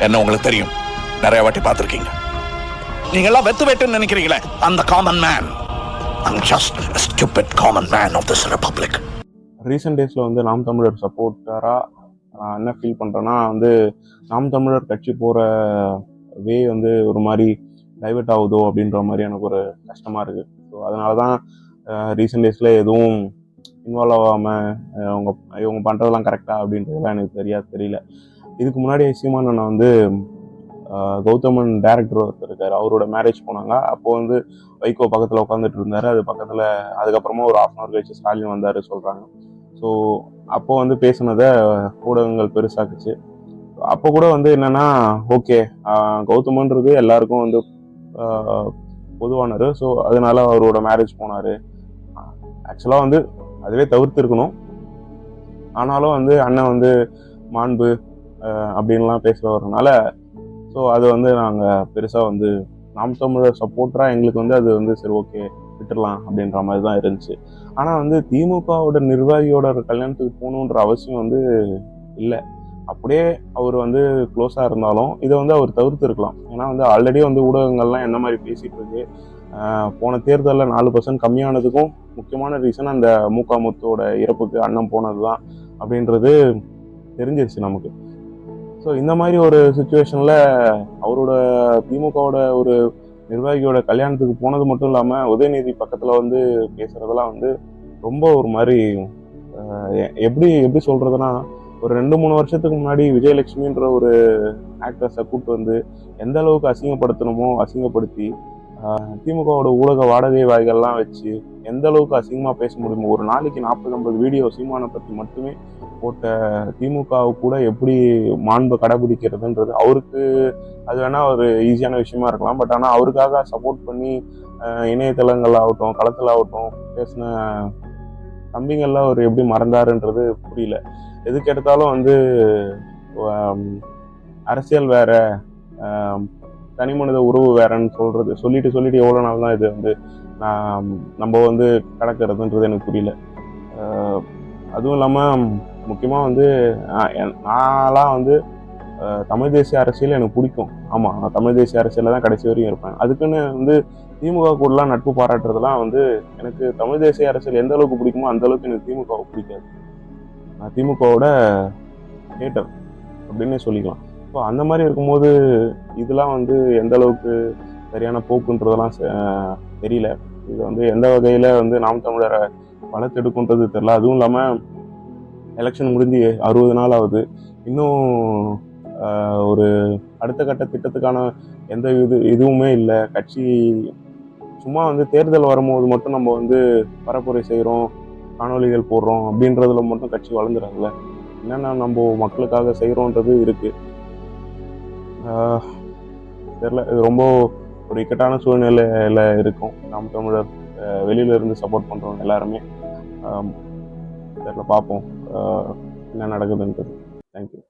என்ன உங்களுக்கு தெரியும், நிறைய வாட்டி பார்த்துருக்கீங்க. நீங்க எல்லாம் வெத்து வெட்டுன்னு நினைக்கிறீங்களே, அந்த common man. I'm just a stupid common man of this republic. Recent டேஸில் வந்து நாம் தமிழர் சப்போர்ட்டராக நான் என்ன ஃபீல் பண்ணுறேன்னா வந்து நாம் தமிழர் கட்சி போகிற வே வந்து ஒரு மாதிரி டைவெர்ட் ஆகுதோ அப்படின்ற மாதிரி எனக்கு ஒரு கஷ்டமாக இருக்குது. ஸோ அதனால தான் ரீசெண்ட் டேஸில் எதுவும் இன்வால்வ் ஆகாமல் இவங்க பண்ணுறதெல்லாம் கரெக்டாக அப்படின்றதுலாம் எனக்கு தெரியல. இதுக்கு முன்னாடி சீமான் அண்ணன் வந்து கௌதமன் டேரக்டர் ஒருத்தர் இருக்கார், அவரோட மேரேஜ் போனாங்க. அப்போது வந்து வைகோ பக்கத்தில் உட்காந்துட்டு இருந்தார். அது பக்கத்தில் அதுக்கப்புறமா ஒரு 1/2 hour கழிச்சு ஸ்டாலின் வந்தார் சொல்கிறாங்க. ஸோ அப்போ வந்து பேசுனதை ஊடகங்கள் பெருசாக்குச்சு. அப்போ கூட வந்து என்னென்னா, ஓகே கௌதமன்றது எல்லாருக்கும் வந்து பொதுவானவர், ஸோ அதனால அவரோட மேரேஜ் போனார். ஆக்சுவலாக வந்து அதுவே தவிர்த்துருக்கணும். ஆனாலும் வந்து அண்ணன் வந்து மாண்பு அப்படின்லாம் பேசுகிறவரனால ஸோ அது வந்து நாங்கள் பெருசாக வந்து நாம் தமிழர் சப்போர்ட்டராக எங்களுக்கு வந்து அது வந்து சரி ஓகே விட்டுடலாம் அப்படின்ற மாதிரி தான் இருந்துச்சு. ஆனால் வந்து திமுகவோட நிர்வாகியோட கல்யாணத்துக்கு போகணுன்ற அவசியம் வந்து இல்லை. அப்படியே அவர் வந்து க்ளோஸாக இருந்தாலும் இதை வந்து அவர் தவிர்த்து இருக்கலாம். ஏன்னா வந்து ஆல்ரெடி வந்து ஊடகங்கள்லாம் என்ன மாதிரி பேசிகிட்டு இருக்கு, போன தேர்தலில் 4% கம்மியானதுக்கும் முக்கியமான ரீசன் அந்த முத்தோட இறப்புக்கு அண்ணன் போனது தான் அப்படின்றது தெரிஞ்சிருச்சு நமக்கு. ஸோ இந்த மாதிரி ஒரு சுச்சுவேஷனில் அவரோட திமுகவோட ஒரு நிர்வாகியோட கல்யாணத்துக்கு போனது மட்டும் இல்லாமல் உதயநிதி பக்கத்தில் வந்து பேசுகிறதெல்லாம் வந்து ரொம்ப ஒரு மாதிரி எப்படி சொல்கிறதுனா, ஒரு 2-3 வருஷத்துக்கு முன்னாடி விஜயலட்சுமின்ற ஒரு ஆக்ட்ரஸை கூப்பிட்டு வந்து எந்த அளவுக்கு அசிங்கப்படுத்தணுமோ அசிங்கப்படுத்தி திமுகவோட ஊடக வாடகை வாய்கள்லாம் வச்சு எந்த அளவுக்கு அசிங்கமாக பேச முடியுமோ, ஒரு நாளைக்கு 40-50 வீடியோ சீமானை பற்றி மட்டுமே போட்ட திமுகவு கூட எப்படி மாண்பை கடைபிடிக்கிறதுன்றது அவருக்கு அது வேணால் ஒரு ஈஸியான விஷயமா இருக்கலாம். பட் ஆனால் அவருக்காக சப்போர்ட் பண்ணி இணையதளங்கள் ஆகட்டும் களத்தில் ஆகட்டும் பேசின தம்பிங்கள்லாம் அவர் எப்படி மறந்தாருன்றது புரியல. எதுக்கு எடுத்தாலும் வந்து அரசியல் வேற தனி மனித உறவு வேறன்னு சொல்லிட்டு எவ்வளோ நாள் தான் இது வந்து நம்ம வந்து கடக்கிறதுன்றது எனக்கு புரியல. அதுவும் இல்லாமல் முக்கியமாக வந்து நான்லாம் வந்து தமிழ் தேசிய அரசியல் எனக்கு பிடிக்கும். ஆமாம், நான் தமிழ் தேசிய அரசியலில் தான் கடைசி வரையும் இருப்பேன். அதுக்குன்னு வந்து திமுக கூடலாம் நட்பு பாராட்டுறதுலாம் வந்து எனக்கு தமிழ் தேசிய அரசியல் எந்த அளவுக்கு பிடிக்குமோ அந்த அளவுக்கு எனக்கு திமுகவை பிடிக்காது. நான் திமுகவோட ஹேட்டர் அப்படின்னே சொல்லிக்கலாம். ஸோ அந்த மாதிரி இருக்கும்போது இதெல்லாம் வந்து எந்த அளவுக்கு சரியான போக்குன்றதெல்லாம் தெரியல. இது வந்து எந்த வகையில் வந்து நாம் தமிழரை வளர்த்தெடுக்குன்றது தெரியல. அதுவும் இல்லாமல் எலெக்ஷன் முடிஞ்சு 60 நாள் ஆகுது. இன்னும் ஒரு அடுத்த கட்ட திட்டத்துக்கான எந்த இதுவுமே இல்லை. கட்சி சும்மா வந்து தேர்தல் வரும்போது மட்டும் நம்ம வந்து பரப்புரை செய்கிறோம், காணொலிகள் போடுறோம் அப்படின்றதுல மட்டும் கட்சி வளர்ந்துடாதுல்ல. என்னென்ன நம்ம மக்களுக்காக செய்கிறோன்றது இருக்குது. தெரியல, இது ரொம்ப ஒரு இக்கட்டான சூழ்நிலையில் இருக்கும். நாம் தமிழர் வெளியில இருந்து சப்போர்ட் பண்ணுறவங்க எல்லாருமே தெரியல, பார்ப்போம் என்ன நடக்குதுன்றது. தேங்க்யூ.